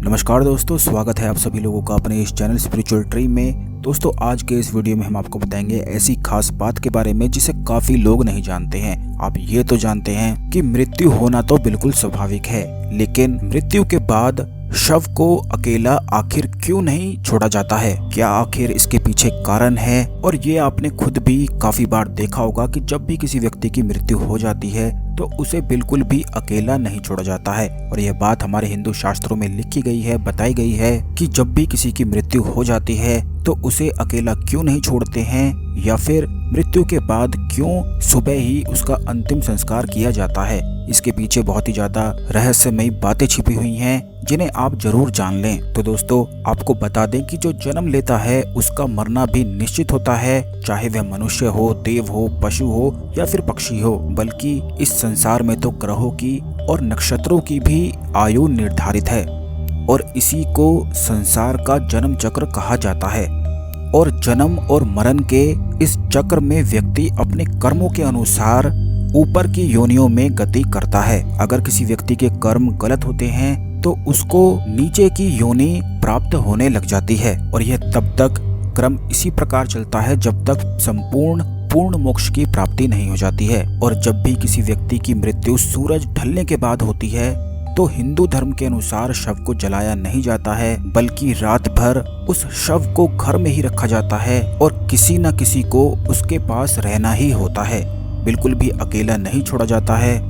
नमस्कार दोस्तों, स्वागत है आप सभी लोगों का अपने इस चैनल स्पिरिचुअल ट्री में। दोस्तों, आज के इस वीडियो में हम आपको बताएंगे ऐसी खास बात के बारे में जिसे काफी लोग नहीं जानते हैं। आप ये तो जानते हैं कि मृत्यु होना तो बिल्कुल स्वाभाविक है, लेकिन मृत्यु के बाद शव को अकेला आखिर क्यों नहीं छोड़ा जाता है? क्या आखिर इसके पीछे कारण है? और ये आपने खुद भी काफी बार देखा होगा कि जब भी किसी व्यक्ति की मृत्यु हो जाती है तो उसे बिल्कुल भी अकेला नहीं छोड़ा जाता है। और यह बात हमारे हिंदू शास्त्रों में लिखी गई है, बताई गई है कि जब भी किसी की मृत्यु हो जाती है तो उसे अकेला क्यों नहीं छोड़ते हैं, या फिर मृत्यु के बाद क्यों सुबह ही उसका अंतिम संस्कार किया जाता है। इसके पीछे बहुत ही ज्यादा रहस्यमयी बातें छिपी हुई हैं जिन्हें आप जरूर जान लें। तो दोस्तों, आपको बता दें कि जो जन्म लेता है उसका मरना भी निश्चित होता है, चाहे वह मनुष्य हो, देव हो, पशु हो या फिर पक्षी हो। बल्कि इस संसार में तो ग्रहों की और नक्षत्रों की भी आयु निर्धारित है और इसी को संसार का जन्म चक्र कहा जाता है। और जन्म और मरण के इस चक्र में व्यक्ति अपने कर्मों के अनुसार ऊपर की योनियों में गति करता है। अगर किसी व्यक्ति के कर्म गलत होते हैं तो उसको नीचे की योनि प्राप्त होने लग जाती है, और यह तब तक क्रम इसी प्रकार चलता है जब तक पूर्ण मोक्ष की प्राप्ति नहीं हो जाती है। और जब भी किसी व्यक्ति की मृत्यु सूरज ढलने के बाद होती है तो हिंदू धर्म के अनुसार शव को जलाया नहीं जाता है, बल्कि रात भर उस शव को घर में ही रखा जाता है और किसी न किसी को उसके पास रहना ही होता है। बिल्कुल भी अकेला नहीं छोड़ा जाता है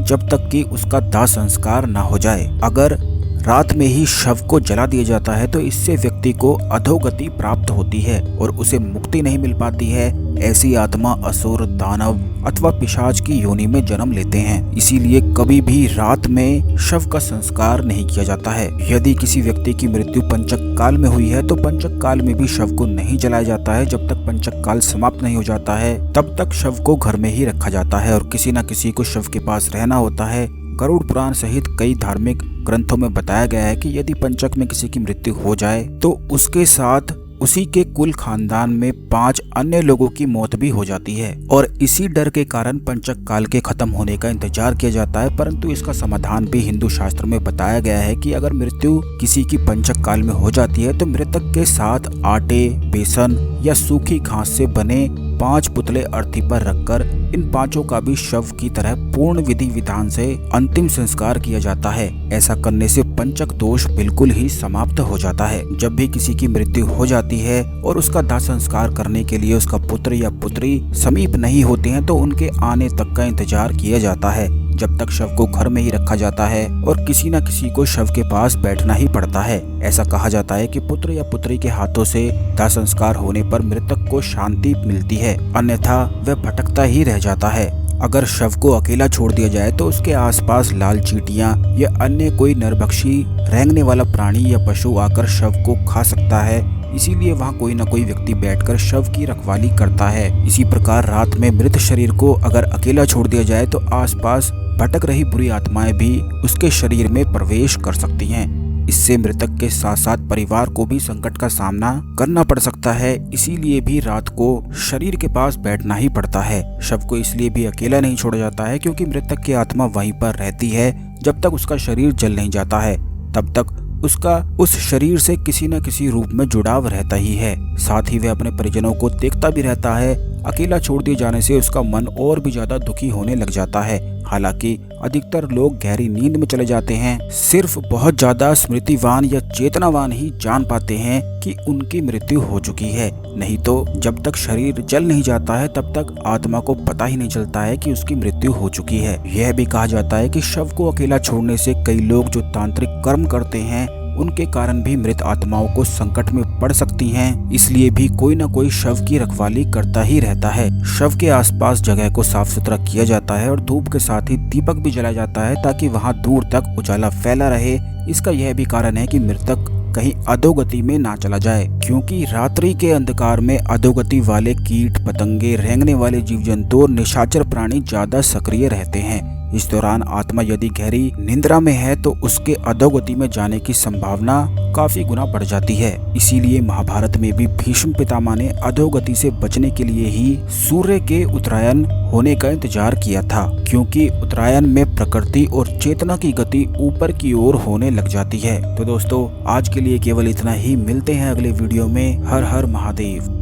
जब तक कि उसका दाह संस्कार ना हो जाए। अगर रात में ही शव को जला दिया जाता है तो इससे व्यक्ति को अधोगति प्राप्त होती है और उसे मुक्ति नहीं मिल पाती है। ऐसी आत्मा असुर, दानव अथवा पिशाच की योनि में जन्म लेते हैं। इसीलिए कभी भी रात में शव का संस्कार नहीं किया जाता है। यदि किसी व्यक्ति की मृत्यु पंचक काल में हुई है तो पंचक काल में भी शव को नहीं जलाया जाता है। जब तक पंचक काल समाप्त नहीं हो जाता है तब तक शव को घर में ही रखा जाता है और किसी न किसी को शव के पास रहना होता है। गरुड़ पुराण सहित कई धार्मिक ग्रंथों में बताया गया है कि यदि पंचक में किसी की मृत्यु हो जाए तो उसके साथ उसी के कुल खानदान में 5 अन्य लोगों की मौत भी हो जाती है। और इसी डर के कारण पंचक काल के खत्म होने का इंतजार किया जाता है। परंतु इसका समाधान भी हिंदू शास्त्र में बताया गया है कि अगर मृत्यु किसी की पंचक काल में हो जाती है तो मृतक के साथ आटे, बेसन या सूखी घास से बने 5 पुतले अर्थी पर रखकर इन 5 का भी शव की तरह पूर्ण विधि विधान से अंतिम संस्कार किया जाता है। ऐसा करने से पंचक दोष बिल्कुल ही समाप्त हो जाता है। जब भी किसी की मृत्यु हो जाती है और उसका दाह संस्कार करने के लिए उसका पुत्र या पुत्री समीप नहीं होते हैं तो उनके आने तक का इंतजार किया जाता है, जब तक शव को घर में ही रखा जाता है और किसी न किसी को शव के पास बैठना ही पड़ता है। ऐसा कहा जाता है कि पुत्र या पुत्री के हाथों से दाह संस्कार होने पर मृतक को शांति मिलती है, अन्यथा वह भटकता ही रह जाता है। अगर शव को अकेला छोड़ दिया जाए तो उसके आसपास लाल चींटियां या अन्य कोई नरभक्षी रेंगने वाला प्राणी या पशु आकर शव को खा सकता है। इसीलिए वहाँ कोई न कोई व्यक्ति बैठकर शव की रखवाली करता है। इसी प्रकार रात में मृत शरीर को अगर अकेला छोड़ दिया जाए तो आसपास भटक रही बुरी आत्माएं भी उसके शरीर में प्रवेश कर सकती हैं। इससे मृतक के साथ साथ परिवार को भी संकट का सामना करना पड़ सकता है। इसीलिए भी रात को शरीर के पास बैठना ही पड़ता है। शव को इसलिए भी अकेला नहीं छोड़ा जाता है क्योंकि मृतक की आत्मा वहीं पर रहती है। जब तक उसका शरीर जल नहीं जाता है तब तक उसका उस शरीर से किसी न किसी रूप में जुड़ाव रहता ही है। साथ ही वह अपने परिजनों को देखता भी रहता है। अकेला छोड़ दिए जाने से उसका मन और भी ज्यादा दुखी होने लग जाता है। हालांकि अधिकतर लोग गहरी नींद में चले जाते हैं। सिर्फ बहुत ज्यादा स्मृतिवान या चेतनावान ही जान पाते हैं कि उनकी मृत्यु हो चुकी है, नहीं तो जब तक शरीर जल नहीं जाता है तब तक आत्मा को पता ही नहीं चलता है कि उसकी मृत्यु हो चुकी है। यह भी कहा जाता है कि शव को अकेला छोड़ने से कई लोग जो तांत्रिक कर्म करते हैं उनके कारण भी मृत आत्माओं को संकट में पड़ सकती हैं। इसलिए भी कोई न कोई शव की रखवाली करता ही रहता है। शव के आसपास जगह को साफ सुथरा किया जाता है और धूप के साथ ही दीपक भी जलाया जाता है ताकि वहां दूर तक उजाला फैला रहे। इसका यह भी कारण है कि मृतक कहीं अधोगति में ना चला जाए, क्योंकि रात्रि के अंधकार में अधोगति वाले कीट पतंगे, रेंगने वाले जीव जंतु और निशाचर प्राणी ज्यादा सक्रिय रहते हैं। इस दौरान आत्मा यदि गहरी निद्रा में है तो उसके अधोगति में जाने की संभावना काफी गुना बढ़ जाती है। इसीलिए महाभारत में भी भीष्म पितामह ने अधोगति से बचने के लिए ही सूर्य के उत्तरायण होने का इंतजार किया था, क्योंकि उत्तरायण में प्रकृति और चेतना की गति ऊपर की ओर होने लग जाती है। तो दोस्तों आज के लिए केवल इतना ही, मिलते हैं अगले वीडियो में। हर हर महादेव।